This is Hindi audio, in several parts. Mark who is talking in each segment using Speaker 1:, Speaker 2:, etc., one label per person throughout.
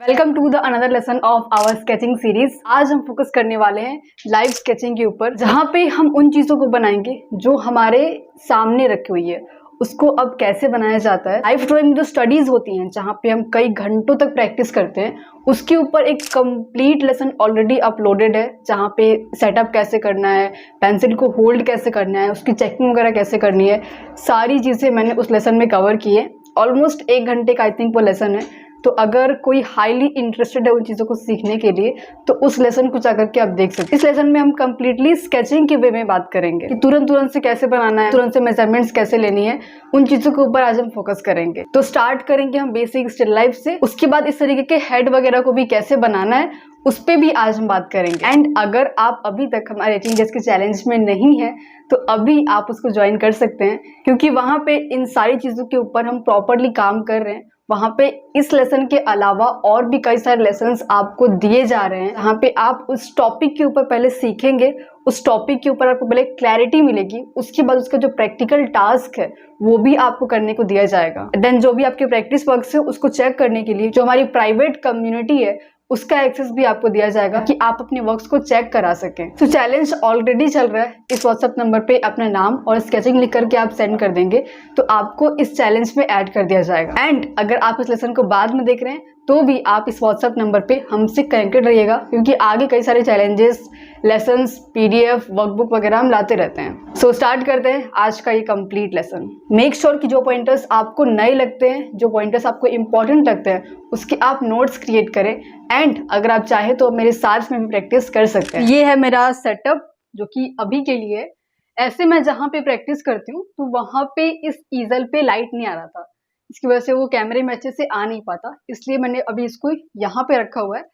Speaker 1: Welcome to the another lesson of our sketching series. आज हम फोकस करने वाले हैं लाइव स्केचिंग के ऊपर, जहाँ पे हम उन चीज़ों को बनाएंगे जो हमारे सामने रखी हुई है, उसको अब कैसे बनाया जाता है। लाइव ड्राइंग जो स्टडीज होती हैं, जहाँ पे हम कई घंटों तक प्रैक्टिस करते हैं, उसके ऊपर एक कंप्लीट लेसन ऑलरेडी अपलोडेड है, जहाँ पे सेटअप कैसे करना है, पेंसिल को होल्ड कैसे करना है, उसकी चेकिंग वगैरह कैसे करनी है, सारी चीज़ें मैंने उस लेसन में कवर की है। ऑलमोस्ट 1 घंटे का आई थिंक वो लेसन है। तो अगर कोई हाईली इंटरेस्टेड है उन चीज़ों को सीखने के लिए, तो उस लेसन को जाकर के आप देख सकते हैं। इस लेसन में हम कंप्लीटली स्केचिंग के वे में बात करेंगे कि तुरंत से कैसे बनाना है, तुरंत से मेजरमेंट्स कैसे लेनी है, उन चीज़ों के ऊपर आज हम फोकस करेंगे। तो स्टार्ट करेंगे हम बेसिक स्टिल लाइफ से। उसके बाद इस तरीके के हेड वगैरह को भी कैसे बनाना है, उस पर भी आज हम बात करेंगे। एंड अगर आप अभी तक हमारे 18 डेज के चैलेंज में नहीं है, तो अभी आप उसको ज्वाइन कर सकते हैं, क्योंकि वहाँ पे इन सारी चीज़ों के ऊपर हम प्रॉपरली काम कर रहे हैं। वहाँ पे इस लेसन के अलावा और भी कई सारे लेसन्स आपको दिए जा रहे हैं, जहाँ पे आप उस टॉपिक के ऊपर पहले सीखेंगे, उस टॉपिक के ऊपर आपको पहले क्लैरिटी मिलेगी, उसके बाद उसका जो प्रैक्टिकल टास्क है वो भी आपको करने को दिया जाएगा। देन जो भी आपके प्रैक्टिस वर्क्स है उसको चेक करने के लिए जो हमारी प्राइवेट कम्युनिटी है, उसका एक्सेस भी आपको दिया जाएगा कि आप अपने वर्क्स को चेक करा सकें। तो चैलेंज ऑलरेडी चल रहा है। इस व्हाट्सएप नंबर पे अपना नाम और स्केचिंग लिख करके आप सेंड कर देंगे, तो आपको इस चैलेंज में ऐड कर दिया जाएगा। एंड अगर आप इस लेसन को बाद में देख रहे हैं, तो भी आप इस व्हाट्सएप नंबर पे हमसे कनेक्टेड रहिएगा, क्योंकि आगे कई सारे चैलेंजेस, लेसन्स, पीडीएफ, वर्कबुक वगैरह हम लाते रहते हैं। सो स्टार्ट करते हैं आज का ये कंप्लीट लेसन। मेक श्योर कि जो पॉइंटर्स आपको नए लगते हैं, जो पॉइंटर्स आपको इंपॉर्टेंट लगते हैं, उसके आप नोट्स क्रिएट करें। एंड अगर आप चाहें तो मेरे साथ में भी प्रैक्टिस कर सकते हैं। ये है मेरा सेटअप, जो कि अभी के लिए ऐसे मैं जहाँ पे प्रैक्टिस करती हूँ, तो वहाँ पे इस ईजल पे लाइट नहीं आ रहा था, इसकी वजह से वो कैमरे में अच्छे से आ नहीं पाता, इसलिए मैंने अभी इसको यहाँ पे रखा हुआ है।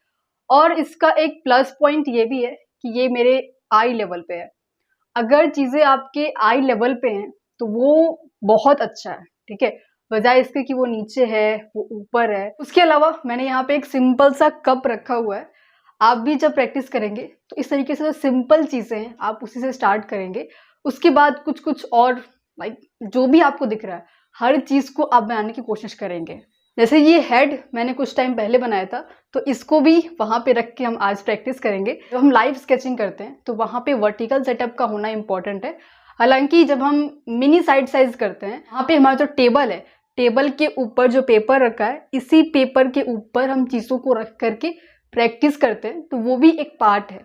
Speaker 1: और इसका एक प्लस पॉइंट ये भी है कि ये मेरे आई लेवल पे है। अगर चीज़ें आपके आई लेवल पे हैं तो वो बहुत अच्छा है, ठीक है, बजाय इसके कि वो नीचे है, वो ऊपर है। उसके अलावा मैंने यहाँ पे एक सिंपल सा कप रखा हुआ है। आप भी जब प्रैक्टिस करेंगे तो इस तरीके से जो सिंपल चीज़ें हैं आप उसी से स्टार्ट करेंगे। उसके बाद कुछ और लाइक जो भी आपको दिख रहा है, हर चीज़ को आप बनाने की कोशिश करेंगे। जैसे ये हेड मैंने कुछ टाइम पहले बनाया था, तो इसको भी वहाँ पे रख के हम आज प्रैक्टिस करेंगे। जब हम लाइव स्केचिंग करते हैं तो वहाँ पे वर्टिकल सेटअप का होना इंपॉर्टेंट है। हालांकि जब हम मिनी साइड साइज करते हैं, वहाँ पे हमारा जो टेबल है, टेबल के ऊपर जो पेपर रखा है, इसी पेपर के ऊपर हम चीज़ों को रख करके प्रैक्टिस करते हैं, तो वो भी एक पार्ट है।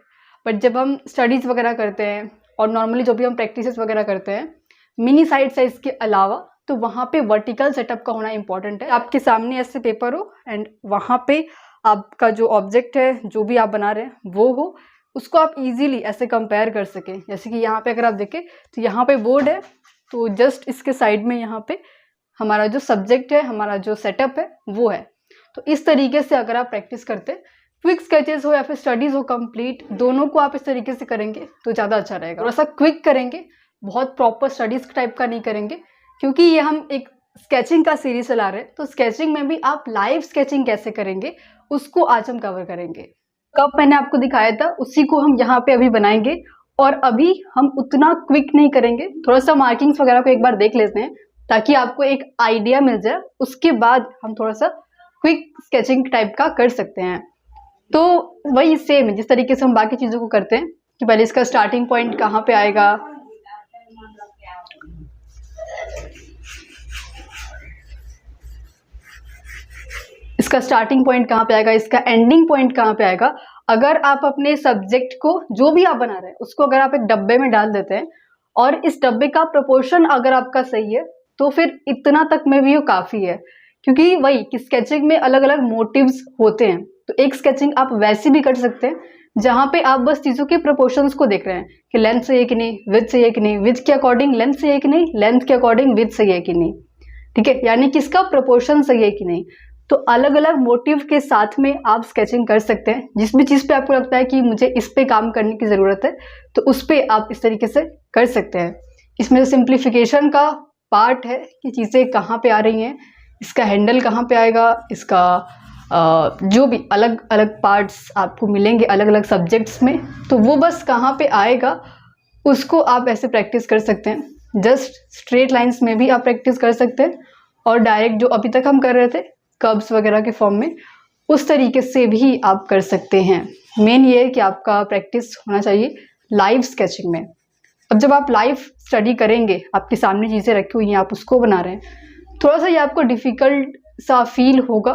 Speaker 1: बट जब हम स्टडीज़ वगैरह करते हैं और नॉर्मली जो भी हम प्रैक्टिसेस वगैरह करते हैं मिनी साइड साइज के अलावा, तो वहाँ पे वर्टिकल सेटअप का होना इंपॉर्टेंट है। आपके सामने ऐसे पेपर हो एंड वहाँ पे आपका जो ऑब्जेक्ट है, जो भी आप बना रहे हैं वो हो, उसको आप इजीली ऐसे कंपेयर कर सकें। जैसे कि यहाँ पे अगर आप देखें तो यहाँ पे बोर्ड है, तो जस्ट इसके साइड में यहाँ पे हमारा जो सब्जेक्ट है, हमारा जो सेटअप है वो है। तो इस तरीके से अगर आप प्रैक्टिस करते, क्विक स्केचेस हो या फिर स्टडीज़ हो कंप्लीट, दोनों को आप इस तरीके से करेंगे तो ज़्यादा अच्छा रहेगा। थोड़ा सा क्विक करेंगे, बहुत प्रॉपर स्टडीज़ टाइप का नहीं करेंगे, क्योंकि ये हम एक स्केचिंग का सीरीज चला रहे हैं। तो स्केचिंग में भी आप लाइव स्केचिंग कैसे करेंगे उसको आज हम कवर करेंगे। कब मैंने आपको दिखाया था उसी को हम यहाँ पे अभी बनाएंगे, और अभी हम उतना क्विक नहीं करेंगे, थोड़ा सा मार्किंग्स वगैरह को एक बार देख लेते हैं ताकि आपको एक आइडिया मिल जाए। उसके बाद हम थोड़ा सा क्विक स्केचिंग टाइप का कर सकते हैं। तो वही सेम है जिस तरीके से हम बाकी चीज़ों को करते हैं, कि पहले इसका स्टार्टिंग पॉइंट कहाँ पे आएगा, इसका स्टार्टिंग पॉइंट कहाँ पे आएगा, इसका एंडिंग पॉइंट कहाँ पे आएगा। अगर आप अपने सब्जेक्ट को, जो भी आप बना रहे हैं, उसको अगर आप एक डब्बे में डाल देते हैं और इस डब्बे का प्रोपोर्शन अगर आपका सही है, तो फिर इतना तक में भी वो काफ़ी है। क्योंकि वही कि स्केचिंग में अलग अलग मोटिव्स होते हैं, तो एक स्केचिंग आप वैसी भी कर सकते हैं जहाँ पे आप बस चीज़ों के प्रोपोर्शंस को देख रहे हैं कि लेंथ सही है कि नहीं, विड्थ सही है कि नहीं, विड्थ के अकॉर्डिंग लेंथ सही है कि नहीं, लेंथ के अकॉर्डिंग विड्थ सही है कि नहीं, ठीक है, यानी कि इसका प्रोपोर्शन सही है कि नहीं। तो अलग अलग मोटिव के साथ में आप स्केचिंग कर सकते हैं। जिस भी चीज़ पे आपको लगता है कि मुझे इस पे काम करने की ज़रूरत है, तो उस पर आप इस तरीके से कर सकते हैं। इसमें सिंप्लीफिकेशन का पार्ट है कि चीज़ें कहाँ पे आ रही हैं, इसका हैंडल कहाँ पे आएगा, इसका जो भी अलग अलग पार्ट्स आपको मिलेंगे अलग अलग सब्जेक्ट्स में, तो वो बस कहाँ पे आएगा उसको आप ऐसे प्रैक्टिस कर सकते हैं। जस्ट स्ट्रेट लाइंस में भी आप प्रैक्टिस कर सकते हैं, और डायरेक्ट जो अभी तक हम कर रहे थे कर्व्स वगैरह के फॉर्म में, उस तरीके से भी आप कर सकते हैं। मेन ये है कि आपका प्रैक्टिस होना चाहिए लाइव स्केचिंग में। अब जब आप लाइव स्टडी करेंगे, आपके सामने चीज़ें रखी हुई हैं, आप उसको बना रहे हैं, थोड़ा सा ये आपको डिफ़िकल्ट सा फील होगा,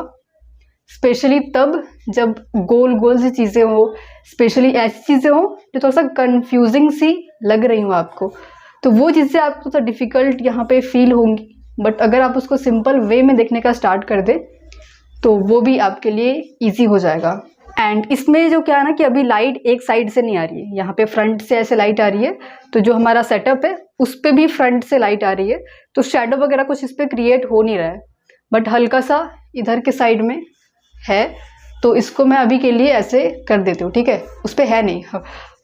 Speaker 1: स्पेशली तब जब गोल गोल सी चीज़ें हो, स्पेशली ऐसी चीज़ें हो जो थोड़ा सा कंफ्यूजिंग सी लग रही हो आपको, तो वो चीज़ें आपको थोड़ा डिफ़िकल्ट यहाँ पे फील होंगी। बट अगर आप उसको सिंपल वे में देखने का स्टार्ट कर दें तो वो भी आपके लिए ईजी हो जाएगा। एंड इसमें जो क्या है ना कि अभी लाइट एक साइड से नहीं आ रही है, यहाँ पे फ्रंट से ऐसे लाइट आ रही है, तो जो हमारा सेटअप है उस पर भी फ्रंट से लाइट आ रही है, तो शेडो वगैरह कुछ इस पर क्रिएट हो नहीं रहा है, बट हल्का सा इधर के साइड में है, तो इसको मैं अभी के लिए ऐसे कर देती हूँ, ठीक है। उस पर है नहीं,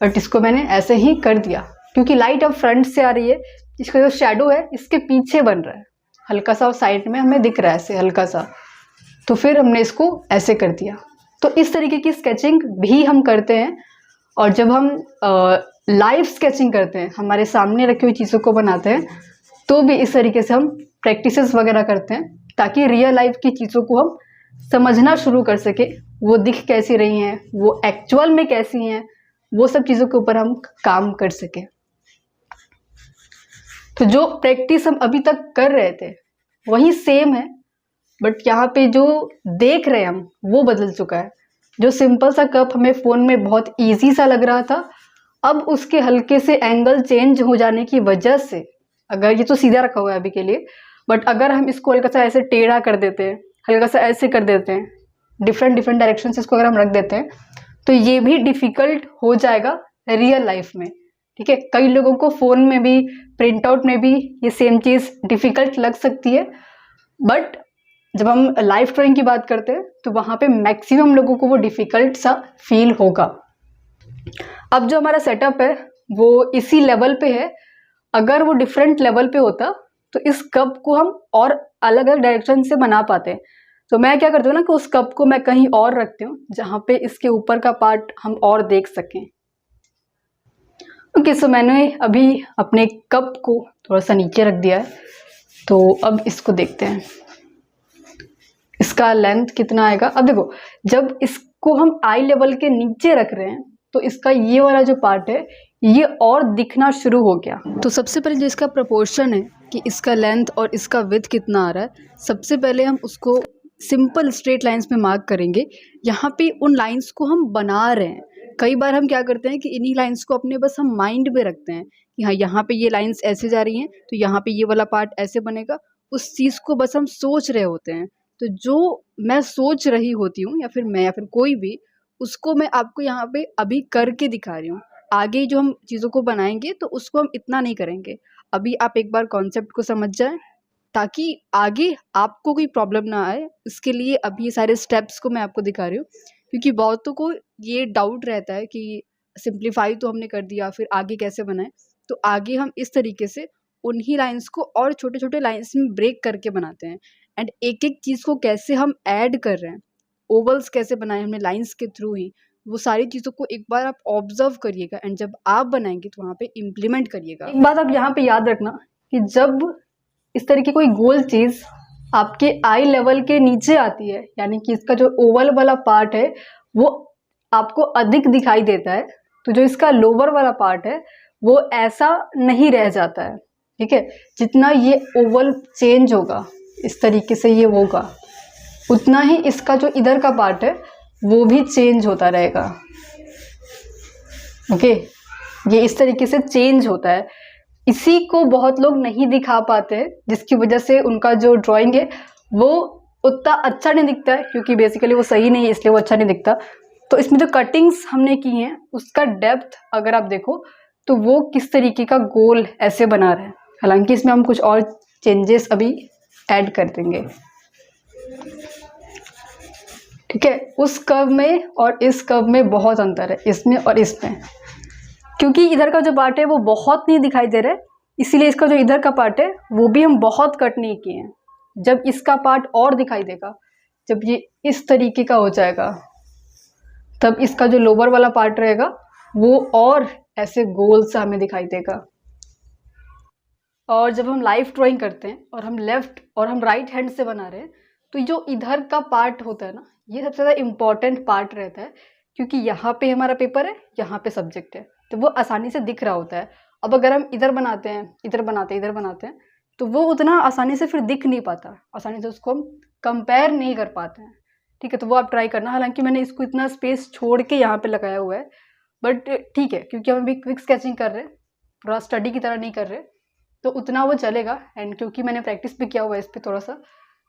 Speaker 1: बट इसको मैंने ऐसे ही कर दिया क्योंकि लाइट अब फ्रंट से आ रही है, इसका जो शेडो है इसके पीछे बन रहा है, हल्का सा साइड में हमें दिख रहा है ऐसे हल्का सा, तो फिर हमने इसको ऐसे कर दिया। तो इस तरीके की स्केचिंग भी हम करते हैं। और जब हम लाइव स्केचिंग करते हैं, हमारे सामने रखी हुई चीज़ों को बनाते हैं, तो भी इस तरीके से हम प्रैक्टिसेस वगैरह करते हैं ताकि रियल लाइफ की चीज़ों को हम समझना शुरू कर सके, वो दिख कैसी रही हैं, वो एक्चुअल में कैसी हैं, वो सब चीज़ों के ऊपर हम काम कर सकें। तो जो प्रैक्टिस हम अभी तक कर रहे थे वही सेम है, बट यहाँ पे जो देख रहे हैं हम वो बदल चुका है। जो सिंपल सा कप हमें फ़ोन में बहुत इजी सा लग रहा था, अब उसके हल्के से एंगल चेंज हो जाने की वजह से, अगर ये तो सीधा रखा हुआ है अभी के लिए, बट अगर हम इसको हल्का सा ऐसे टेढ़ा कर देते हैं, हल्का सा ऐसे कर देते हैं, डिफरेंट डायरेक्शन से इसको अगर हम रख देते हैं, तो ये भी डिफ़िकल्ट हो जाएगा रियल लाइफ में, ठीक है। कई लोगों को फ़ोन में भी, प्रिंट आउट में भी ये सेम चीज़ डिफ़िकल्ट लग सकती है, बट जब हम लाइव ड्राइंग की बात करते हैं तो वहाँ पे मैक्सिमम लोगों को वो डिफ़िकल्ट सा फील होगा। अब जो हमारा सेटअप है वो इसी लेवल पे है, अगर वो डिफरेंट लेवल पे होता तो इस कप को हम और अलग अलग डायरेक्शन से बना पाते हैं। तो मैं क्या करती हूँ ना कि उस कप को मैं कहीं और रखती हूँ जहाँ पे इसके ऊपर का पार्ट हम और देख सकें। ओके, सो मैंने अभी अपने कप को थोड़ा सा नीचे रख दिया है, तो अब इसको देखते हैं इसका लेंथ कितना आएगा। अब देखो, जब इसको हम आई लेवल के नीचे रख रहे हैं तो इसका ये वाला जो पार्ट है ये और दिखना शुरू हो गया। तो सबसे पहले जो इसका प्रोपोर्शन है कि इसका लेंथ और इसका विड्थ कितना आ रहा है, सबसे पहले हम उसको सिंपल स्ट्रेट लाइंस में मार्क करेंगे। यहाँ पे उन लाइंस को हम बना रहे हैं। कई बार हम क्या करते हैं कि इन्हीं लाइंस को अपने बस हम माइंड में रखते हैं कि हाँ, यहाँ पे ये लाइंस ऐसे जा रही हैं तो यहाँ पे ये वाला पार्ट ऐसे बनेगा, उस चीज़ को बस हम सोच रहे होते हैं। तो जो मैं सोच रही होती हूँ या फिर कोई भी, उसको मैं आपको यहाँ पे अभी करके दिखा रही हूँ। आगे जो हम चीज़ों को बनाएंगे तो उसको हम इतना नहीं करेंगे। अभी आप एक बार कॉन्सेप्ट को समझ जाएं ताकि आगे आपको कोई प्रॉब्लम ना आए। इसके लिए अभी ये सारे स्टेप्स को मैं आपको दिखा रही हूँ, क्योंकि बहुतों को ये डाउट रहता है कि सिंप्लीफाई तो हमने कर दिया, फिर आगे कैसे बनाएं। तो आगे हम इस तरीके से उन्हीं लाइंस को और छोटे छोटे लाइंस में ब्रेक करके बनाते हैं। एंड एक एक चीज़ को कैसे हम ऐड कर रहे हैं, ओवल्स कैसे बनाए हमने लाइंस के थ्रू ही, वो सारी चीज़ों को एक बार आप ऑब्जर्व करिएगा एंड जब आप बनाएंगे तो वहाँ पे इम्प्लीमेंट करिएगा। एक बात आप यहाँ पे याद रखना कि जब इस तरह की कोई गोल चीज़ आपके आई लेवल के नीचे आती है, यानी कि इसका जो ओवल वाला पार्ट है वो आपको अधिक दिखाई देता है, तो जो इसका लोअर वाला पार्ट है वो ऐसा नहीं रह जाता है, ठीक है। जितना ये ओवल चेंज होगा, इस तरीके से ये होगा, उतना ही इसका जो इधर का पार्ट है वो भी चेंज होता रहेगा। ओके, ये इस तरीके से चेंज होता है। इसी को बहुत लोग नहीं दिखा पाते हैं, जिसकी वजह से उनका जो ड्राइंग है वो उतना अच्छा नहीं दिखता है, क्योंकि बेसिकली वो सही नहीं है इसलिए वो अच्छा नहीं दिखता। तो इसमें जो कटिंग्स हमने की हैं उसका डेप्थ अगर आप देखो तो वो किस तरीके का गोल ऐसे बना रहा है। हालांकि इसमें हम कुछ और चेंजेस अभी ऐड कर देंगे, ठीक है। उस कर्व में और इस कर्व में बहुत अंतर है, इसमें और इसमें, क्योंकि इधर का जो पार्ट है वो बहुत नहीं दिखाई दे रहा है, इसीलिए इसका जो इधर का पार्ट है वो भी हम बहुत कट नहीं किए हैं। जब इसका पार्ट और दिखाई देगा, जब ये इस तरीके का हो जाएगा, तब इसका जो लोअर वाला पार्ट रहेगा वो और ऐसे गोल सा हमें दिखाई देगा। और जब हम लाइव ड्राइंग करते हैं और हम लेफ्ट और हम राइट हैंड से बना रहे हैं, तो जो इधर का पार्ट होता है ना, ये सबसे ज़्यादा इम्पॉर्टेंट पार्ट रहता है, क्योंकि यहाँ पे हमारा पेपर है, यहाँ पे सब्जेक्ट है, तो वो आसानी से दिख रहा होता है। अब अगर हम इधर बनाते हैं, इधर बनाते हैं, तो वो उतना आसानी से फिर दिख नहीं पाता, आसानी से उसको हम कंपेयर नहीं कर पाते हैं। ठीक है, तो वो आप ट्राई करना। हालांकि मैंने इसको इतना स्पेस छोड़ के यहाँ पे लगाया हुआ है, बट ठीक है, क्योंकि हम अभी क्विक स्केचिंग कर रहे हैं, पूरा स्टडी की तरह नहीं कर रहे, तो उतना वो चलेगा। एंड क्योंकि मैंने प्रैक्टिस भी किया हुआ है इस पर थोड़ा सा,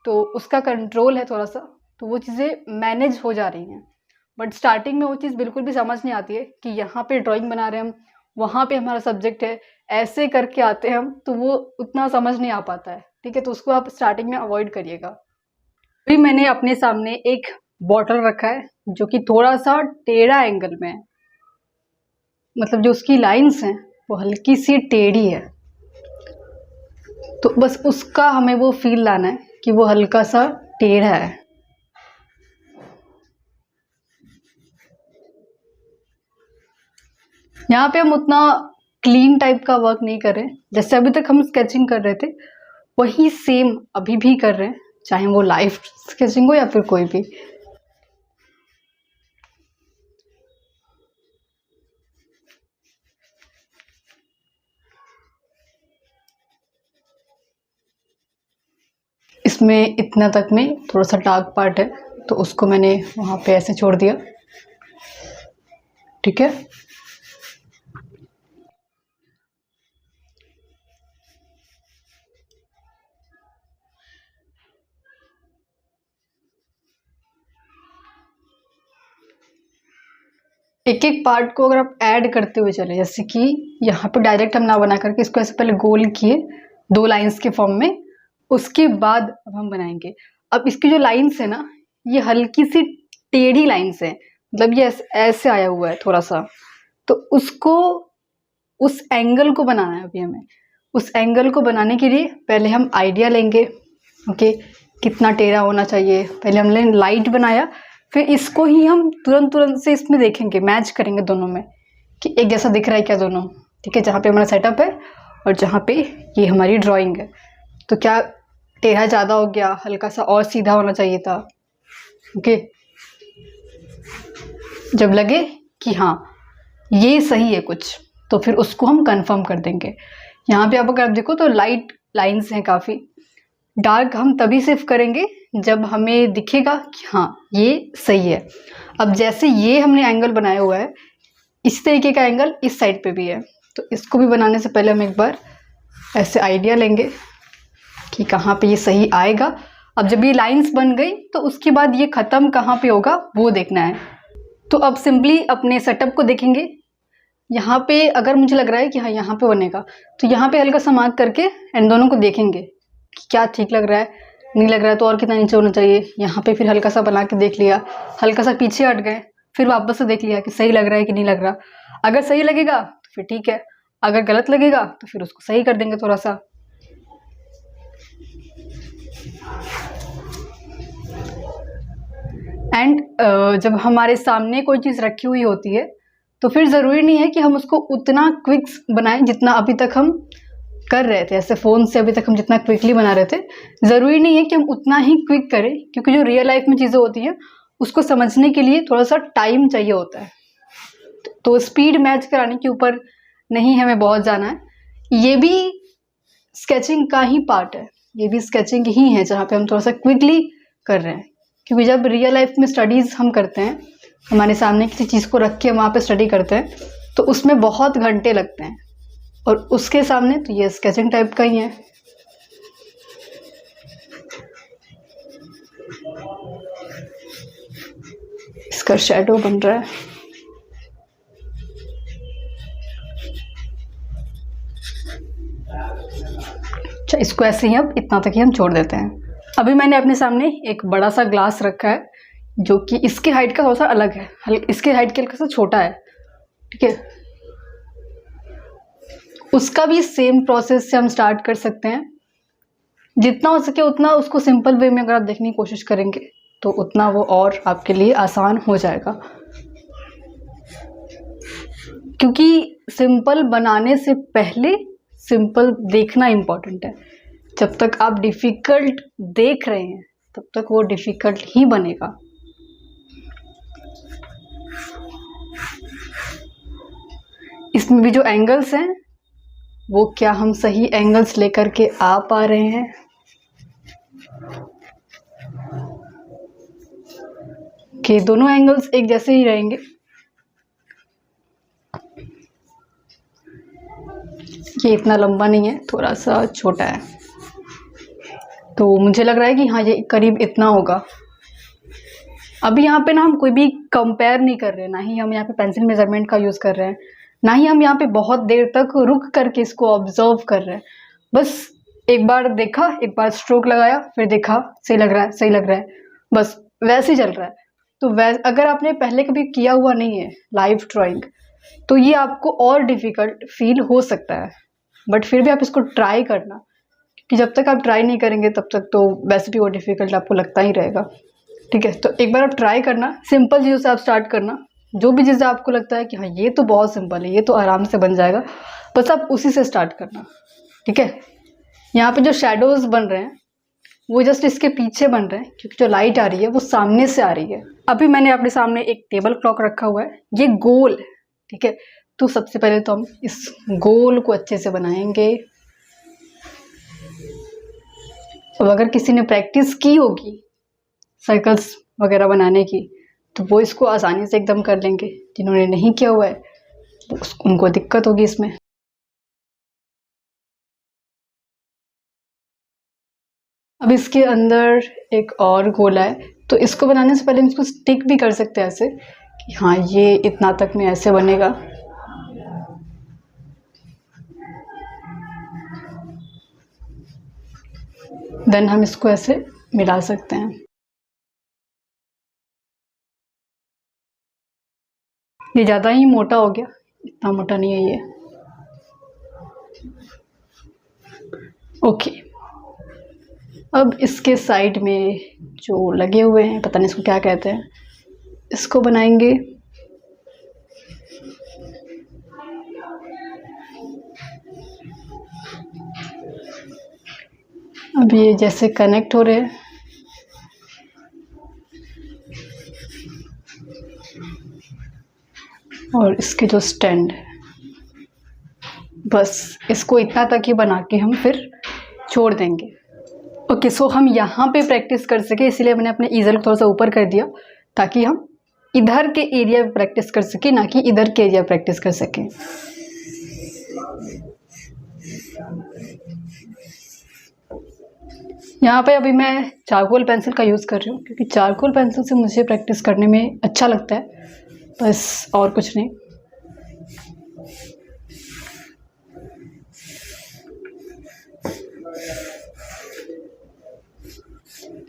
Speaker 1: तो उसका कंट्रोल है थोड़ा सा, तो वो चीज़ें मैनेज हो जा रही हैं। बट स्टार्टिंग में वो चीज़ बिल्कुल भी समझ नहीं आती है कि यहाँ पे ड्राइंग बना रहे हैं हम, वहाँ पे हमारा सब्जेक्ट है, ऐसे करके आते हैं हम, तो वो उतना समझ नहीं आ पाता है। ठीक है, तो उसको आप स्टार्टिंग में अवॉइड करिएगा। अभी मैंने अपने सामने एक बॉटल रखा है जो कि थोड़ा सा टेढ़ा एंगल में है, मतलब जो उसकी लाइंस हैं वो हल्की सी टेढ़ी है, तो बस उसका हमें वो फील लाना है कि वो हल्का सा टेढ़ा है। यहाँ पे हम उतना क्लीन टाइप का वर्क नहीं कर रहे, जैसे अभी तक हम स्केचिंग कर रहे थे वही सेम अभी भी कर रहे हैं, चाहे वो लाइव स्केचिंग हो या फिर कोई भी। इसमें इतना तक में थोड़ा सा डार्क पार्ट है, तो उसको मैंने वहाँ पे ऐसे छोड़ दिया। ठीक है, एक एक पार्ट को अगर आप ऐड करते हुए चले, जैसे कि यहाँ पे डायरेक्ट हम ना बना करके इसको ऐसे पहले गोल किए 2 लाइंस के फॉर्म में, उसके बाद अब हम बनाएंगे। अब इसकी जो लाइंस है ना, ये हल्की सी टेढ़ी लाइंस है, मतलब ये ऐसे आया हुआ है थोड़ा सा, तो उसको, उस एंगल को बनाना है अभी हमें। उस एंगल को बनाने के लिए पहले हम आइडिया लेंगे, ओके, कितना टेढ़ा होना चाहिए। पहले हमने लाइट बनाया, फिर इसको ही हम तुरंत से इसमें देखेंगे, मैच करेंगे दोनों में कि एक जैसा दिख रहा है क्या दोनों। ठीक है, जहाँ पे हमारा सेटअप है और जहाँ पे ये हमारी ड्राइंग है, तो क्या टेढ़ा ज़्यादा हो गया, हल्का सा और सीधा होना चाहिए था। ओके, जब लगे कि हाँ ये सही है कुछ, तो फिर उसको हम कंफर्म कर देंगे। यहाँ पे अगर आप देखो तो लाइट लाइंस हैं काफ़ी, डार्क हम तभी सिर्फ करेंगे जब हमें दिखेगा कि हाँ ये सही है। अब जैसे ये हमने एंगल बनाया हुआ है, इस तरीके का एंगल इस साइड पे भी है, तो इसको भी बनाने से पहले हम एक बार ऐसे आइडिया लेंगे कि कहाँ पे ये सही आएगा। अब जब ये लाइंस बन गई तो उसके बाद ये ख़त्म कहाँ पे होगा वो देखना है। तो अब सिंपली अपने सेटअप को देखेंगे, यहाँ पे अगर मुझे लग रहा है कि हाँ यहाँ पे बनेगा, तो यहाँ पे हल्का सा मार्क करके एंड दोनों को देखेंगे कि क्या ठीक लग रहा है, नहीं लग रहा है तो और कितना नीचे होना चाहिए। यहाँ पे फिर हल्का सा बना के देख लिया, हल्का सा पीछे हट गए, फिर वापस से देख लिया कि सही लग रहा है कि नहीं लग रहा। अगर सही लगेगा तो फिर ठीक है, अगर गलत लगेगा तो फिर उसको सही कर देंगे थोड़ा सा। एंड जब हमारे सामने कोई चीज़ रखी हुई होती है तो फिर ज़रूरी नहीं है कि हम उसको उतना क्विक बनाएं जितना अभी तक हम कर रहे थे। ऐसे फ़ोन से अभी तक हम जितना क्विकली बना रहे थे, ज़रूरी नहीं है कि हम उतना ही क्विक करें, क्योंकि जो रियल लाइफ में चीज़ें होती हैं उसको समझने के लिए थोड़ा सा टाइम चाहिए होता है। तो स्पीड मैच कराने के ऊपर नहीं हमें बहुत जाना है। ये भी स्केचिंग का ही पार्ट है, ये भी स्केचिंग ही है जहाँ पे हम थोड़ा सा क्विकली कर रहे हैं, क्योंकि जब रियल लाइफ में स्टडीज़ हम करते हैं, हमारे सामने किसी चीज़ को रख के वहाँ पे स्टडी करते हैं, तो उसमें बहुत घंटे लगते हैं, और उसके सामने तो ये स्केचिंग टाइप का ही है। इसका शैडो बन रहा है। अच्छा, इसको ऐसे ही अब इतना तक ही हम छोड़ देते हैं। अभी मैंने अपने सामने एक बड़ा सा ग्लास रखा है जो कि इसके हाइट का थोड़ा सा अलग है, इसके हाइट के हल्का सा छोटा है। ठीक है, उसका भी सेम प्रोसेस से हम स्टार्ट कर सकते हैं। जितना हो सके उतना उसको सिंपल वे में अगर आप देखने की कोशिश करेंगे तो उतना वो और आपके लिए आसान हो जाएगा, क्योंकि सिंपल बनाने से पहले सिंपल देखना इम्पॉर्टेंट है। जब तक आप डिफ़िकल्ट देख रहे हैं तब तक वो डिफ़िकल्ट ही बनेगा। इसमें भी जो एंगल्स हैं वो क्या हम सही एंगल्स लेकर के आ पा रहे हैं। कि दोनों एंगल्स एक जैसे ही रहेंगे। ये इतना लंबा नहीं है, थोड़ा सा छोटा है, तो मुझे लग रहा है कि हाँ ये करीब इतना होगा। अभी यहाँ पे ना हम कोई भी कंपेयर नहीं कर रहे हैं, ना ही हम यहाँ पे पेंसिल मेजरमेंट का यूज़ कर रहे हैं, ना ही हम यहाँ पे बहुत देर तक रुक करके इसको ऑब्जर्व कर रहे हैं। बस एक बार देखा, एक बार स्ट्रोक लगाया, फिर देखा सही लग रहा है, सही लग रहा है, बस वैसे ही चल रहा है। तो अगर आपने पहले कभी किया हुआ नहीं है लाइव ड्राइंग, तो ये आपको और डिफ़िकल्ट फील हो सकता है, बट फिर भी आप इसको ट्राई करना, कि जब तक आप ट्राई नहीं करेंगे तब तक तो वैसे भी वो डिफ़िकल्ट आपको लगता ही रहेगा। ठीक है, तो एक बार आप ट्राई करना, सिंपल चीज़ों से आप स्टार्ट करना। जो भी चीज़ें आपको लगता है कि हाँ ये तो बहुत सिंपल है, ये तो आराम से बन जाएगा, बस आप उसी से स्टार्ट करना। ठीक है, यहाँ पे जो शेडोज बन रहे हैं वो जस्ट इसके पीछे बन रहे हैं, क्योंकि जो लाइट आ रही है वो सामने से आ रही है। अभी मैंने अपने सामने एक टेबल क्लॉक रखा हुआ है, ये गोल है। ठीक है, तो सबसे पहले तो हम इस गोल को अच्छे से बनाएंगे। अब अगर किसी ने प्रैक्टिस की होगी सर्कल्स वगैरह बनाने की, तो वो इसको आसानी से एकदम कर लेंगे। जिन्होंने नहीं किया हुआ है उनको दिक्कत होगी इसमें। अब इसके अंदर एक और गोला है, तो इसको बनाने से पहले इसको स्टिक भी कर सकते हैं ऐसे कि हाँ ये इतना तक में ऐसे बनेगा। देन हम इसको ऐसे मिला सकते हैं। ये ज़्यादा ही मोटा हो गया, इतना मोटा नहीं है ये। ओके, अब इसके साइड में जो लगे हुए हैं, पता नहीं इसको क्या कहते हैं, इसको बनाएंगे। अब ये जैसे कनेक्ट हो रहे हैं, और इसके जो स्टैंड, बस इसको इतना तक ही बना के हम फिर छोड़ देंगे। ओके, सो हम यहाँ पे प्रैक्टिस कर सके, इसलिए मैंने अपने ईजल थोड़ा सा ऊपर कर दिया, ताकि हम इधर के एरिया पे प्रैक्टिस कर सके, ना कि इधर के एरिया प्रैक्टिस कर सके। यहाँ पे अभी मैं चारकोल पेंसिल का यूज़ कर रही हूँ, क्योंकि चारकोल पेंसिल से मुझे प्रैक्टिस करने में अच्छा लगता है, बस और कुछ नहीं।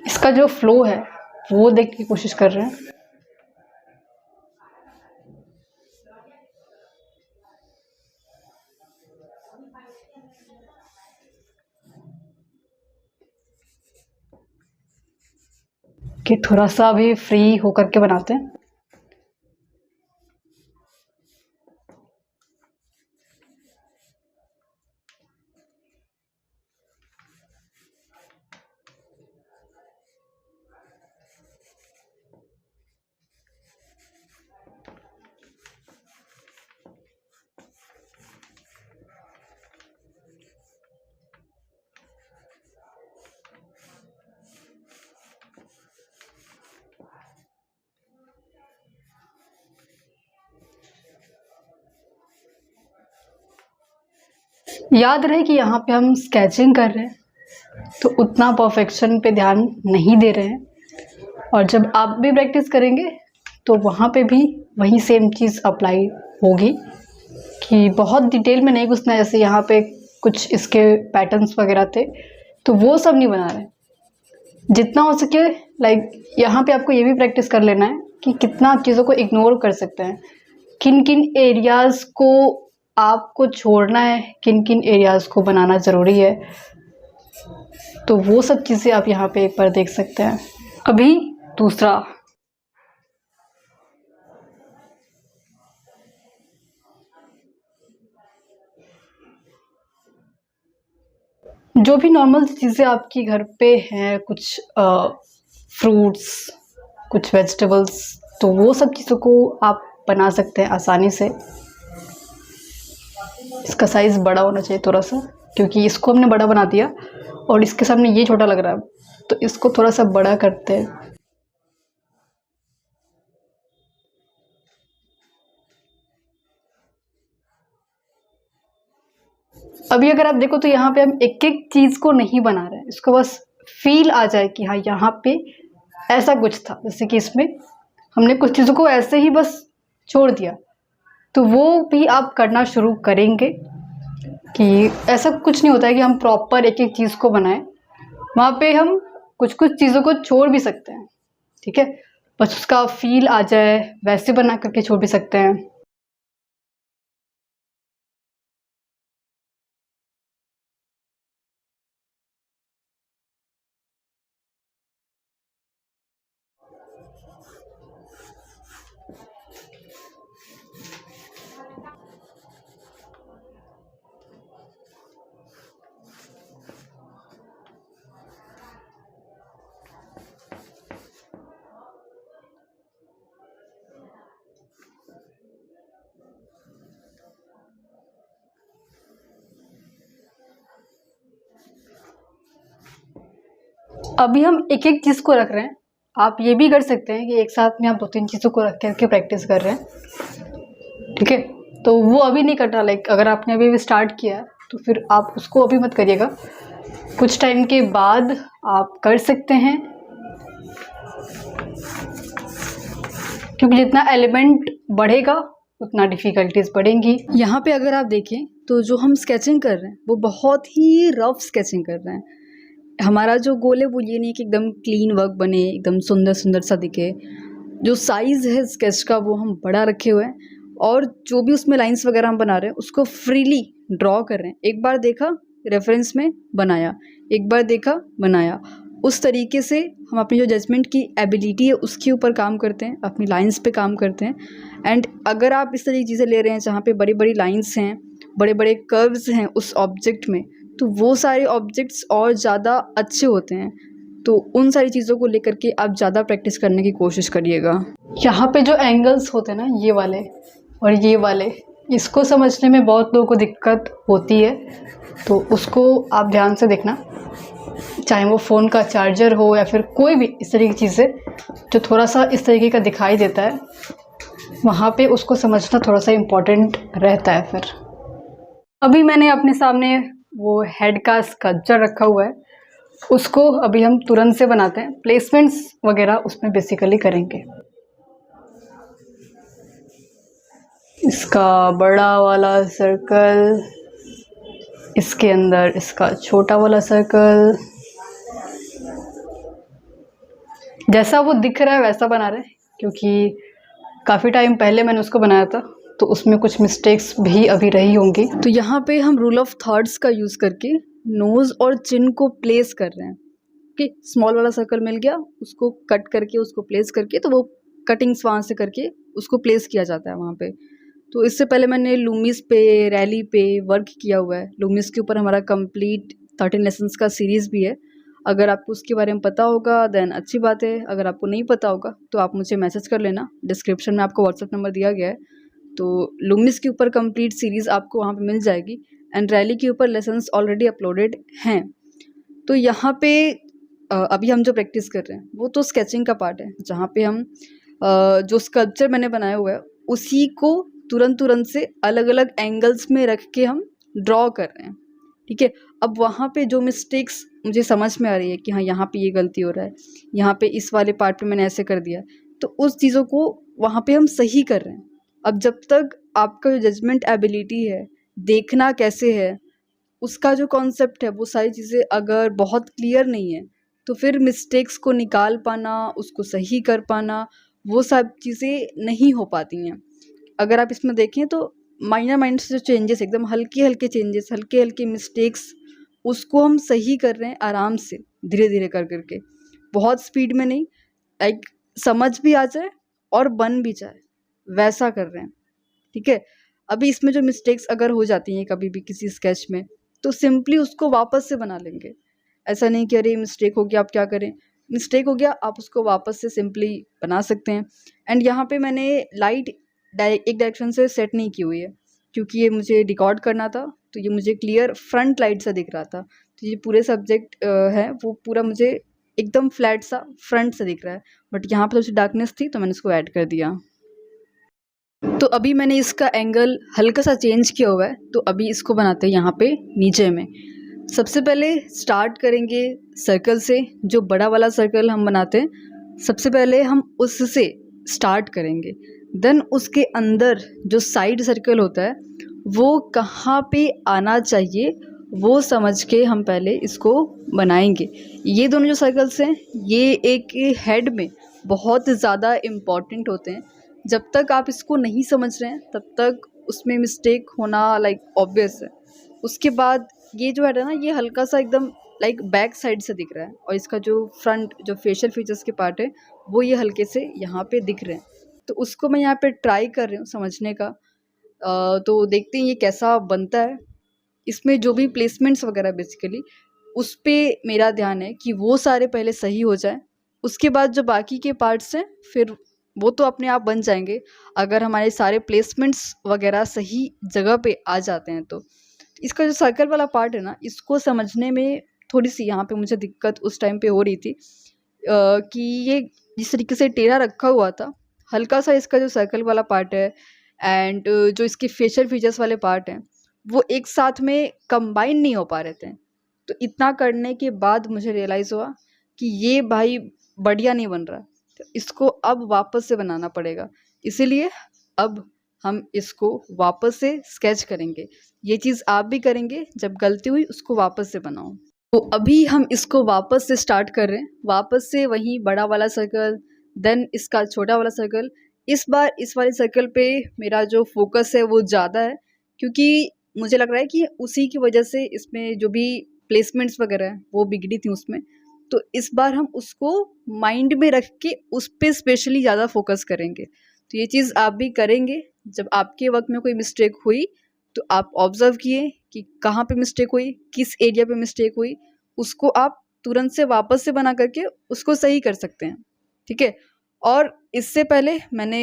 Speaker 1: इसका जो फ्लो है वो देखने की कोशिश कर रहे हैं। कि थोड़ा सा अभी फ्री होकर के बनाते हैं। याद रहे कि यहाँ पे हम स्केचिंग कर रहे हैं, तो उतना परफेक्शन पे ध्यान नहीं दे रहे हैं, और जब आप भी प्रैक्टिस करेंगे तो वहाँ पे भी वही सेम चीज़ अप्लाई होगी, कि बहुत डिटेल में नहीं घुसना है। जैसे यहाँ पे कुछ इसके पैटर्न्स वगैरह थे, तो वो सब नहीं बना रहे। जितना हो सके लाइक यहाँ पे आपको ये भी प्रैक्टिस कर लेना है कि कितना चीज़ों को इग्नोर कर सकते हैं, किन किन एरियाज़ को आपको छोड़ना है, किन किन एरियाज़ को बनाना ज़रूरी है। तो वो सब चीज़ें आप यहाँ पे एक बार देख सकते हैं। अभी दूसरा, जो भी नॉर्मल चीज़ें आपकी घर पे हैं, कुछ फ्रूट्स, कुछ वेजिटेबल्स, तो वो सब चीज़ों को आप बना सकते हैं आसानी से। इसका साइज़ बड़ा होना चाहिए थोड़ा सा, क्योंकि इसको हमने बड़ा बना दिया और इसके सामने ये छोटा लग रहा है, तो इसको थोड़ा सा बड़ा करते हैं। अभी अगर आप देखो तो यहाँ पे हम एक एक चीज़ को नहीं बना रहे हैं, इसको बस फील आ जाए कि हाँ यहाँ पे ऐसा कुछ था। जैसे कि इसमें हमने कुछ चीज़ों को ऐसे ही बस छोड़ दिया, तो वो भी आप करना शुरू करेंगे कि ऐसा कुछ नहीं होता है कि हम प्रॉपर एक एक चीज़ को बनाएं। वहाँ पे हम कुछ कुछ चीज़ों को छोड़ भी सकते हैं, ठीक है, बस उसका फील आ जाए वैसे बना करके छोड़ भी सकते हैं। अभी हम एक एक चीज़ को रख रहे हैं। आप ये भी कर सकते हैं कि एक साथ में आप 2-3 चीज़ों को रख करके प्रैक्टिस कर रहे हैं, ठीक है। तो वो अभी नहीं करना, लाइक अगर आपने अभी भी स्टार्ट किया है तो फिर आप उसको अभी मत करिएगा, कुछ टाइम के बाद आप कर सकते हैं, क्योंकि जितना एलिमेंट बढ़ेगा उतना डिफ़िकल्टीज बढ़ेंगी। यहाँ पे अगर आप देखें तो जो हम स्केचिंग कर रहे हैं वो बहुत ही रफ स्केचिंग कर रहे हैं। हमारा जो गोल है वो ये नहीं कि एकदम क्लीन वर्क बने, एकदम सुंदर सुंदर सा दिखे। जो साइज़ है स्केच का वो हम बड़ा रखे हुए हैं, और जो भी उसमें लाइंस वगैरह हम बना रहे हैं उसको फ्रीली ड्रॉ कर रहे हैं। एक बार देखा रेफरेंस में बनाया, एक बार देखा बनाया, उस तरीके से हम अपनी जो जजमेंट की एबिलिटी है उसके ऊपर काम करते हैं, अपनी लाइंस पे काम करते हैं। एंड अगर आप इस तरह की चीज़ें ले रहे हैं जहाँ पे बड़ी बड़ी लाइंस हैं, बड़े बड़े कर्व्स हैं उस ऑब्जेक्ट में, तो वो सारे ऑब्जेक्ट्स और ज़्यादा अच्छे होते हैं। तो उन सारी चीज़ों को लेकर के आप ज़्यादा प्रैक्टिस करने की कोशिश करिएगा। यहाँ पे जो एंगल्स होते हैं ना, ये वाले और ये वाले, इसको समझने में बहुत लोगों को दिक्कत होती है, तो उसको आप ध्यान से देखना। चाहे वो फ़ोन का चार्जर हो या फिर कोई भी इस तरीके की चीज़ें जो थोड़ा सा इस तरीके का दिखाई देता है, वहाँ पे उसको समझना थोड़ा सा इम्पोर्टेंट रहता है। फिर अभी मैंने अपने सामने वो हेड का स्कल्पचर रखा हुआ है, उसको अभी हम तुरंत से बनाते हैं। प्लेसमेंट्स वगैरह उसमें बेसिकली करेंगे। इसका बड़ा वाला सर्कल, इसके अंदर इसका छोटा वाला सर्कल, जैसा वो दिख रहा है वैसा बना रहे हैं, क्योंकि काफ़ी टाइम पहले मैंने उसको बनाया था तो उसमें कुछ मिस्टेक्स भी अभी रही होंगी। तो यहाँ पे हम रूल ऑफ थर्ड्स का यूज़ करके नोज़ और चिन को प्लेस कर रहे हैं कि स्मॉल वाला सर्कल मिल गया, उसको कट करके उसको प्लेस करके, तो वो कटिंग्स वहाँ से करके उसको प्लेस किया जाता है वहाँ पे। तो इससे पहले मैंने लूमिस पे, रैली पे वर्क किया हुआ है। लूमिस के ऊपर हमारा कंप्लीट 13 लेसन्स का सीरीज़ भी है। अगर आपको उसके बारे में पता होगा देन अच्छी बात है, अगर आपको नहीं पता होगा तो आप मुझे मैसेज कर लेना, डिस्क्रिप्शन में आपको व्हाट्सएप नंबर दिया गया है। तो लूमिस के ऊपर कंप्लीट सीरीज़ आपको वहाँ पे मिल जाएगी, एंड रैली के ऊपर लेसन्स ऑलरेडी अपलोडेड हैं। तो यहाँ पे अभी हम जो प्रैक्टिस कर रहे हैं वो तो स्केचिंग का पार्ट है, जहाँ पे हम जो स्कल्पचर मैंने बनाया हुआ है उसी को तुरंत से अलग अलग एंगल्स में रख के हम ड्रॉ कर रहे हैं, ठीक है। अब वहाँ पे जो मिस्टेक्स मुझे समझ में आ रही है कि हाँ यहाँ पे ये गलती हो रहा है, यहाँ पे इस वाले पार्ट पे मैंने ऐसे कर दिया, तो उस चीज़ों को वहाँ पे हम सही कर रहे हैं। अब जब तक आपका जो जजमेंट एबिलिटी है, देखना कैसे है, उसका जो कॉन्सेप्ट है, वो सारी चीज़ें अगर बहुत क्लियर नहीं है तो फिर मिस्टेक्स को निकाल पाना, उसको सही कर पाना, वो सब चीज़ें नहीं हो पाती हैं। अगर आप इसमें देखें तो माइनर से जो चेंजेस, एकदम हल्के हल्के चेंजेस, हल्के हल्के मिस्टेक्स, उसको हम सही कर रहे हैं आराम से, धीरे धीरे कर करके, बहुत स्पीड में नहीं, लाइक समझ भी आ जाए और बन भी जाए वैसा कर रहे हैं, ठीक है। अभी इसमें जो मिस्टेक्स अगर हो जाती हैं कभी भी किसी स्केच में, तो सिंपली उसको वापस से बना लेंगे। ऐसा नहीं कि अरे मिस्टेक हो गया आप क्या करें, मिस्टेक हो गया आप उसको वापस से सिंपली बना सकते हैं। एंड यहाँ पे मैंने लाइट एक डायरेक्शन से सेट नहीं की हुई है, क्योंकि ये मुझे रिकॉर्ड करना था, तो ये मुझे क्लियर फ्रंट लाइट सा दिख रहा था। तो ये पूरे सब्जेक्ट है वो पूरा मुझे एकदम फ्लैट सा फ्रंट से दिख रहा है, बट यहाँ पर थोड़ी सी डार्कनेस थी तो मैंने इसको ऐड कर दिया। तो अभी मैंने इसका एंगल हल्का सा चेंज किया हुआ है, तो अभी इसको बनाते हैं यहाँ पे नीचे में। सबसे पहले स्टार्ट करेंगे सर्कल से, जो बड़ा वाला सर्कल हम बनाते हैं सबसे पहले हम उससे स्टार्ट करेंगे। देन उसके अंदर जो साइड सर्कल होता है वो कहाँ पे आना चाहिए वो समझ के हम पहले इसको बनाएंगे। ये दोनों जो सर्कल्स हैं ये एक हेड में बहुत ज़्यादा इम्पॉर्टेंट होते हैं। जब तक आप इसको नहीं समझ रहे हैं तब तक उसमें मिस्टेक होना लाइक ऑब्वियस है। उसके बाद ये जो है ना ये हल्का सा एकदम लाइक बैक साइड से दिख रहा है, और इसका जो फ्रंट जो फेशियल फीचर्स के पार्ट है वो ये हल्के से यहाँ पे दिख रहे हैं। तो उसको मैं यहाँ पे ट्राई कर रही हूँ समझने का। तो देखते हैं ये कैसा बनता है। इसमें जो भी प्लेसमेंट्स वगैरह बेसिकली उस पर मेरा ध्यान है कि वो सारे पहले सही हो जाए। उसके बाद जो बाकी के पार्ट्स हैं फिर वो तो अपने आप बन जाएंगे अगर हमारे सारे प्लेसमेंट्स वगैरह सही जगह पे आ जाते हैं। तो इसका जो सर्कल वाला पार्ट है ना इसको समझने में थोड़ी सी यहाँ पे मुझे दिक्कत उस टाइम पे हो रही थी कि ये जिस तरीके से टेढ़ा रखा हुआ था, हल्का सा इसका जो सर्कल वाला पार्ट है एंड जो इसके फेशियल फीचर्स वाले पार्ट हैं वो एक साथ में कंबाइन नहीं हो पा रहे थे। तो इतना करने के बाद मुझे रियलाइज़ हुआ कि ये भाई बढ़िया नहीं बन रहा, तो इसको अब वापस से बनाना पड़ेगा। इसीलिए अब हम इसको वापस से स्केच करेंगे। ये चीज़ आप भी करेंगे, जब गलती हुई उसको वापस से बनाओ। तो अभी हम इसको वापस से स्टार्ट कर रहे हैं, वापस से वही बड़ा वाला सर्कल, देन इसका छोटा वाला सर्कल। इस बार इस वाले सर्कल पे मेरा जो फोकस है वो ज़्यादा है, क्योंकि मुझे लग रहा है कि उसी की वजह से इसमें जो भी प्लेसमेंट्स वगैरह हैं वो बिगड़ी थी उसमें। तो इस बार हम उसको माइंड में रख के उस पर स्पेशली ज़्यादा फोकस करेंगे। तो ये चीज़ आप भी करेंगे। जब आपके वक्त में कोई मिस्टेक हुई तो आप ऑब्जर्व किए कि कहाँ पे मिस्टेक हुई, किस एरिया पे मिस्टेक हुई, उसको आप तुरंत से वापस से बना करके उसको सही कर सकते हैं। ठीक है। और इससे पहले मैंने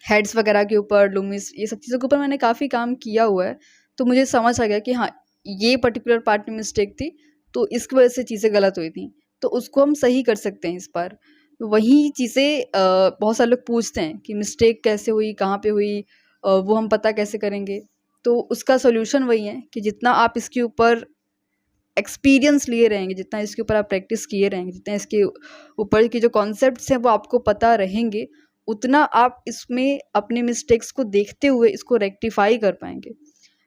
Speaker 1: हेड्स वगैरह के ऊपर, लूमिस, ये सब चीज़ों के ऊपर मैंने काफ़ी काम किया हुआ है। तो मुझे समझ आ गया कि हाँ ये पर्टिकुलर पार्ट में मिस्टेक थी, तो इसकी वजह से चीज़ें गलत हुई थी, तो उसको हम सही कर सकते हैं इस बार। वही चीज़ें बहुत सारे लोग पूछते हैं कि मिस्टेक कैसे हुई, कहाँ पे हुई, वो हम पता कैसे करेंगे। तो उसका सोल्यूशन वही है कि जितना आप इसके ऊपर एक्सपीरियंस लिए रहेंगे, जितना इसके ऊपर आप प्रैक्टिस किए रहेंगे, जितना इसके ऊपर के जो कॉन्सेप्ट्स हैं वो आपको पता रहेंगे, उतना आप इसमें अपने मिस्टेक्स को देखते हुए इसको रेक्टिफाई कर पाएंगे।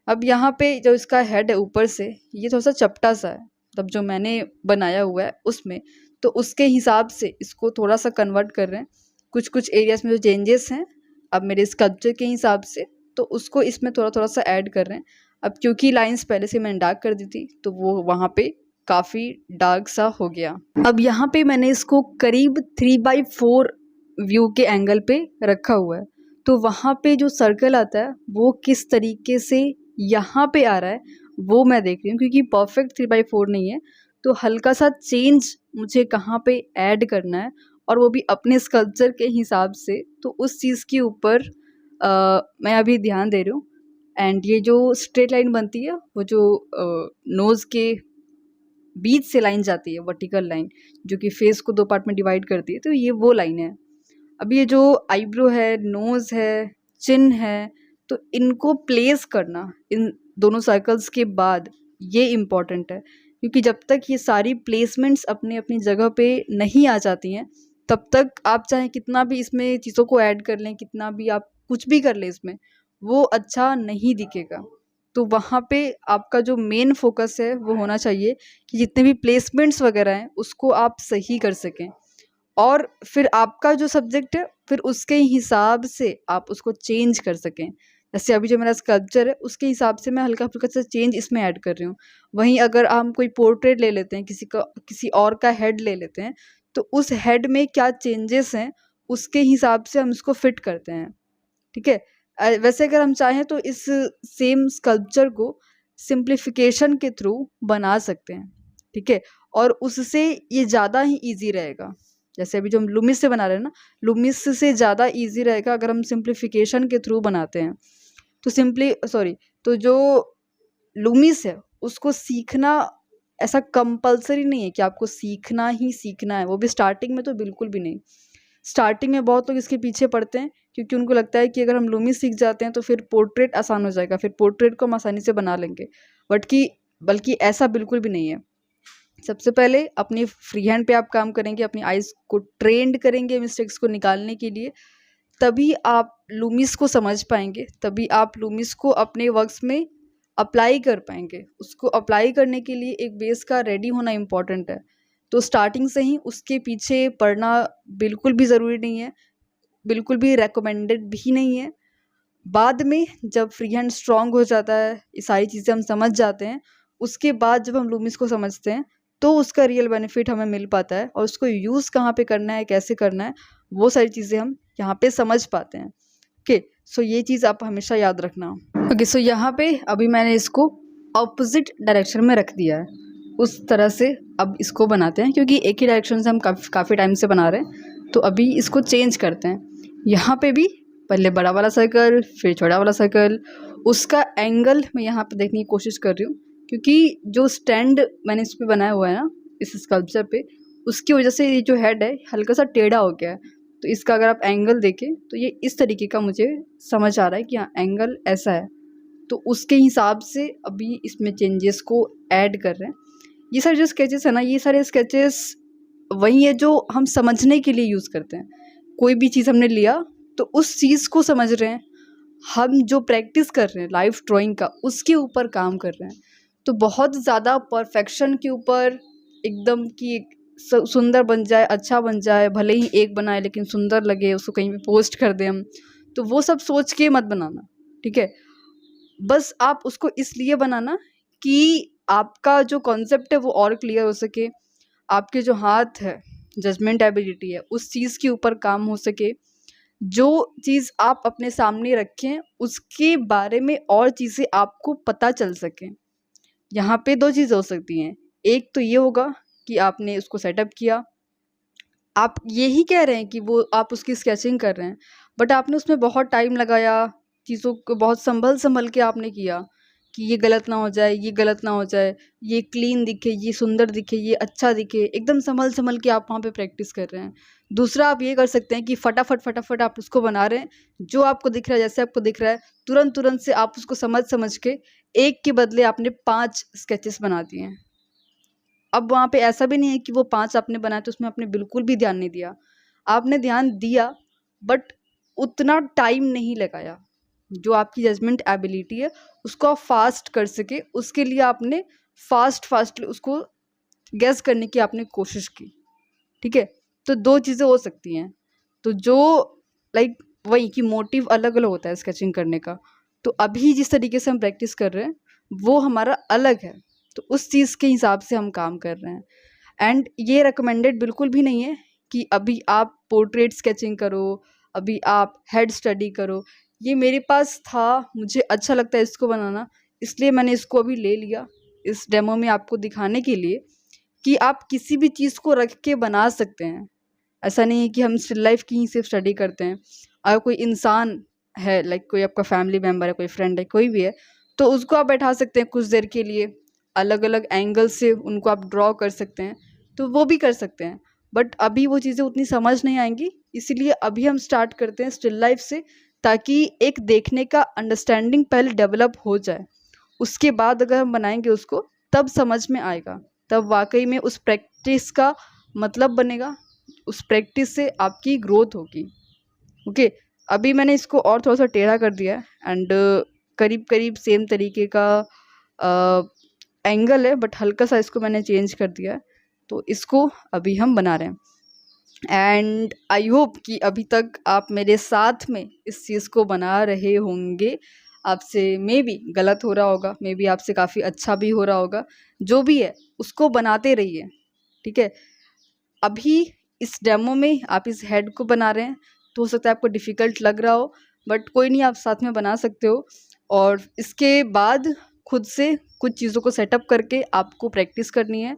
Speaker 1: अब यहाँ पे जो इसका हेड है ऊपर से ये थोड़ा सा चपटा सा है, तब जो मैंने बनाया हुआ है उसमें, तो उसके हिसाब से इसको थोड़ा सा कन्वर्ट कर रहे हैं। कुछ कुछ एरियाज में जो चेंजेस हैं अब मेरे स्कल्पचर के हिसाब से, तो उसको इसमें थोड़ा थोड़ा सा ऐड कर रहे हैं। अब क्योंकि लाइंस पहले से मैंने डार्क कर दी थी तो वो वहाँ पे काफ़ी डार्क सा हो गया। अब यहाँ पे मैंने इसको करीब 3/4 व्यू के एंगल पे रखा हुआ है। तो वहाँ पे जो सर्कल आता है वो किस तरीके से यहाँ पे आ रहा है वो मैं देख रही हूँ, क्योंकि परफेक्ट 3/4 नहीं है। तो हल्का सा चेंज मुझे कहाँ पे ऐड करना है, और वो भी अपने स्कल्पचर के हिसाब से। तो उस चीज़ के ऊपर मैं अभी ध्यान दे रही हूँ। एंड ये जो स्ट्रेट लाइन बनती है वो जो नोज़ के बीच से लाइन जाती है, वर्टिकल लाइन जो कि फेस को 2 पार्ट में डिवाइड करती है, तो ये वो लाइन है। अब ये जो आईब्रो है, नोज़ है, चिन है, तो इनको प्लेस करना इन दोनों सर्कल्स के बाद ये इम्पॉर्टेंट है, क्योंकि जब तक ये सारी प्लेसमेंट्स अपनी अपनी जगह पे नहीं आ जाती हैं तब तक आप चाहे कितना भी इसमें चीज़ों को ऐड कर लें, कितना भी आप कुछ भी कर लें इसमें, वो अच्छा नहीं दिखेगा। तो वहाँ पे आपका जो मेन फोकस है वो होना चाहिए कि जितने भी प्लेसमेंट्स वगैरह हैं उसको आप सही कर सकें, और फिर आपका जो सब्जेक्ट है फिर उसके हिसाब से आप उसको चेंज कर सकें। जैसे अभी जो मेरा स्कल्पचर है उसके हिसाब से मैं हल्का फुल्का सा चेंज इसमें ऐड कर रही हूँ। वहीं अगर हम कोई पोर्ट्रेट ले लेते हैं, किसी का किसी और का हेड ले लेते हैं, तो उस हेड में क्या चेंजेस हैं उसके हिसाब से हम इसको फिट करते हैं। ठीक है। वैसे अगर हम चाहें तो इस सेम स्कल्पचर को सिंप्लीफिकेशन के थ्रू बना सकते हैं। ठीक है। और उससे ये ज़्यादा ही ईजी रहेगा। जैसे अभी जो हम लुमिस से बना रहे हैं ना, लुमिस से ज़्यादा ईजी रहेगा अगर हम सिंप्लीफिकेशन के थ्रू बनाते हैं।
Speaker 2: तो सिंपली सॉरी, तो जो लूमिस है उसको सीखना ऐसा कंपलसरी नहीं है कि आपको सीखना ही सीखना है, वो भी स्टार्टिंग में तो बिल्कुल भी नहीं। स्टार्टिंग में बहुत लोग इसके पीछे पड़ते हैं क्योंकि उनको लगता है कि अगर हम लूमिस सीख जाते हैं तो फिर पोर्ट्रेट आसान हो जाएगा, फिर पोर्ट्रेट को हम आसानी से बना लेंगे, बल्कि ऐसा बिल्कुल भी नहीं है। सबसे पहले अपनी फ्री हैंड पे आप काम करेंगे, अपनी आइज़ को ट्रेंड करेंगे मिस्टेक्स को निकालने के लिए, तभी आप लूमिस को समझ पाएंगे, तभी आप लूमिस को अपने वर्क्स में अप्लाई कर पाएंगे। उसको अप्लाई करने के लिए एक बेस का रेडी होना इम्पॉर्टेंट है। तो स्टार्टिंग से ही उसके पीछे पड़ना बिल्कुल भी ज़रूरी नहीं है, बिल्कुल भी रेकमेंडेड भी नहीं है। बाद में जब फ्री हैंड स्ट्रॉन्ग हो जाता है, ये सारी चीज़ें हम समझ जाते हैं, उसके बाद जब हम लूमिस को समझते हैं तो उसका रियल बेनिफिट हमें मिल पाता है, और उसको यूज़ कहाँ पे करना है, कैसे करना है, वो सारी चीज़ें हम यहाँ पे समझ पाते हैं। ओके, सो ये चीज़ आप हमेशा याद रखना। ओके, सो यहाँ पे अभी मैंने इसको ऑपोजिट डायरेक्शन में रख दिया है, उस तरह से अब इसको बनाते हैं क्योंकि एक ही डायरेक्शन से हम काफ़ी टाइम से बना रहे हैं, तो अभी इसको चेंज करते हैं। यहाँ पे भी पहले बड़ा वाला सर्कल, फिर छोटा वाला सर्कल, उसका एंगल मैं यहाँ पे देखने की कोशिश कर रही हूँ क्योंकि जो स्टैंड मैंने इस पर बनाया हुआ है ना, इस स्कल्पचर पे, उसकी वजह से ये जो हेड है हल्का सा टेढ़ा हो गया है। तो इसका अगर आप एंगल देखें तो ये इस तरीके का मुझे समझ आ रहा है कि हाँ एंगल ऐसा है, तो उसके हिसाब से अभी इसमें चेंजेस को ऐड कर रहे हैं। ये सारे जो स्केचेस है ना, ये सारे स्केचेस वही है जो हम समझने के लिए यूज़ करते हैं। कोई भी चीज़ हमने लिया तो उस चीज़ को समझ रहे हैं, हम जो प्रैक्टिस कर रहे हैं लाइफ ड्राइंग का उसके ऊपर काम कर रहे हैं। तो बहुत ज़्यादा परफेक्शन के ऊपर एकदम कि सुंदर बन जाए, अच्छा बन जाए, भले ही एक बनाए लेकिन सुंदर लगे, उसको कहीं भी पोस्ट कर दें हम, तो वो सब सोच के मत बनाना, ठीक है। बस आप उसको इसलिए बनाना कि आपका जो कॉन्सेप्ट है वो और क्लियर हो सके, आपके जो हाथ है, जजमेंट एबिलिटी है, उस चीज़ के ऊपर काम हो सके, जो चीज़ आप अपने सामने रखें उसके बारे में और चीज़ें आपको पता चल सकें। यहाँ पे दो चीज़ हो सकती हैं, एक तो ये होगा कि आपने उसको सेटअप किया, आप यही कह रहे हैं कि वो आप उसकी स्केचिंग कर रहे हैं, बट आपने उसमें बहुत टाइम लगाया, चीज़ों को बहुत संभल के आपने किया कि ये गलत ना हो जाए, ये गलत ना हो जाए, ये क्लीन दिखे, ये सुंदर दिखे, ये अच्छा दिखे, एकदम संभल के आप वहाँ पे प्रैक्टिस कर रहे हैं। दूसरा आप ये कर सकते हैं कि फटाफट आप उसको बना रहे हैं, जो आपको दिख रहा है, जैसे आपको दिख रहा है, तुरंत से आप उसको समझ के एक के बदले आपने 5 स्केचेस बना दिए हैं। अब वहाँ पे ऐसा भी नहीं है कि वो 5 आपने बनाए तो उसमें आपने बिल्कुल भी ध्यान नहीं दिया, आपने ध्यान दिया बट उतना टाइम नहीं लगाया। जो आपकी जजमेंट एबिलिटी है उसको आप फास्ट कर सके, उसके लिए आपने फास्ट उसको गैस करने की आपने कोशिश की, ठीक है। तो दो चीज़ें हो सकती हैं, तो जो लाइक वही कि मोटिव अलग अलग होता है स्केचिंग करने का, तो अभी जिस तरीके से हम प्रैक्टिस कर रहे हैं वो हमारा अलग है, तो उस चीज़ के हिसाब से हम काम कर रहे हैं। एंड ये रिकमेंडेड बिल्कुल भी नहीं है कि अभी आप पोर्ट्रेट स्केचिंग करो, अभी आप हेड स्टडी करो। ये मेरे पास था, मुझे अच्छा लगता है इसको बनाना, इसलिए मैंने इसको अभी ले लिया इस डेमो में आपको दिखाने के लिए कि आप किसी भी चीज़ को रख के बना सकते हैं। ऐसा नहीं है कि हम स्टिल लाइफ की ही सिर्फ स्टडी करते हैं। अगर कोई इंसान है, लाइक कोई आपका फैमिली मेम्बर है, कोई फ्रेंड है, कोई भी है, तो उसको आप बैठा सकते हैं कुछ देर के लिए, अलग अलग एंगल से उनको आप ड्रॉ कर सकते हैं, तो वो भी कर सकते हैं। बट अभी वो चीज़ें उतनी समझ नहीं आएंगी, इसीलिए अभी हम स्टार्ट करते हैं स्टिल लाइफ से, ताकि एक देखने का अंडरस्टैंडिंग पहले डेवलप हो जाए। उसके बाद अगर हम बनाएंगे उसको तब समझ में आएगा, तब वाकई में उस प्रैक्टिस का मतलब बनेगा, उस प्रैक्टिस से आपकी ग्रोथ होगी। ओके, अभी मैंने इसको और थोड़ा सा टेढ़ा कर दिया है एंड करीब करीब सेम तरीके का एंगल है, बट हल्का सा इसको मैंने चेंज कर दिया है, तो इसको अभी हम बना रहे हैं। एंड आई होप कि अभी तक आप मेरे साथ में इस चीज़ को बना रहे होंगे। आपसे मे बी गलत हो रहा होगा, मे बी आपसे काफ़ी अच्छा भी हो रहा होगा, जो भी है उसको बनाते रहिए, ठीक है। अभी इस डेमो में आप इस हेड को बना रहे हैं, तो हो सकता है आपको डिफ़िकल्ट लग रहा हो, बट कोई नहीं, आप साथ में बना सकते हो। और इसके बाद खुद से कुछ चीज़ों को सेटअप करके आपको प्रैक्टिस करनी है,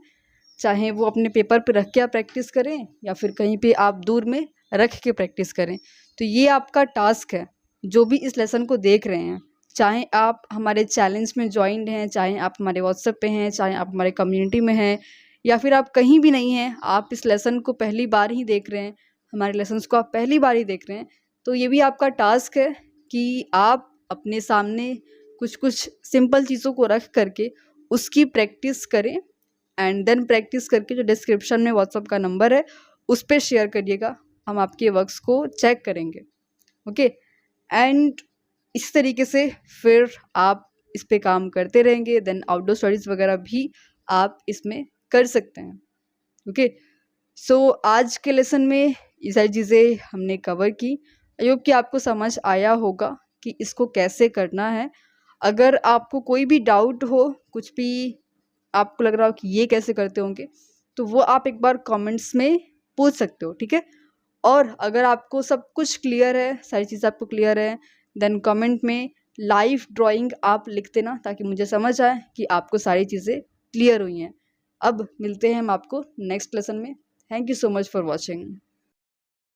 Speaker 2: चाहे वो अपने पेपर पे रख के आप प्रैक्टिस करें या फिर कहीं पे आप दूर में रख के प्रैक्टिस करें। तो ये आपका टास्क है, जो भी इस लेसन को देख रहे हैं, चाहे आप हमारे चैलेंज में ज्वाइंड हैं, चाहे आप हमारे व्हाट्सएप पे हैं, चाहे आप हमारे कम्युनिटी में हैं, या फिर आप कहीं भी नहीं हैं, आप इस लेसन को पहली बार ही देख रहे हैं, हमारे लेसन्स को आप पहली बार ही देख रहे हैं, तो ये भी आपका टास्क है कि आप अपने सामने कुछ कुछ सिंपल चीज़ों को रख करके उसकी प्रैक्टिस करें, एंड देन प्रैक्टिस करके जो डिस्क्रिप्शन में व्हाट्सएप का नंबर है उस पर शेयर करिएगा, हम आपके वर्क्स को चेक करेंगे। ओके, एंड इस तरीके से फिर आप इस पे काम करते रहेंगे, देन आउटडोर स्टडीज़ वगैरह भी आप इसमें कर सकते हैं। ओके, सो आज के लेसन में ये सारी चीज़ें हमने कवर की। आई होप कि आपको समझ आया होगा कि इसको कैसे करना है। अगर आपको कोई भी डाउट हो, कुछ भी आपको लग रहा हो कि ये कैसे करते होंगे, तो वो आप एक बार कमेंट्स में पूछ सकते हो, ठीक है। और अगर आपको सब कुछ क्लियर है, सारी चीज़ आपको क्लियर है, देन कमेंट में लाइव ड्राइंग आप लिख देना ताकि मुझे समझ आए कि आपको सारी चीज़ें क्लियर हुई हैं। अब मिलते हैं हम आपको नेक्स्ट लेसन में। Thank you so much for watching.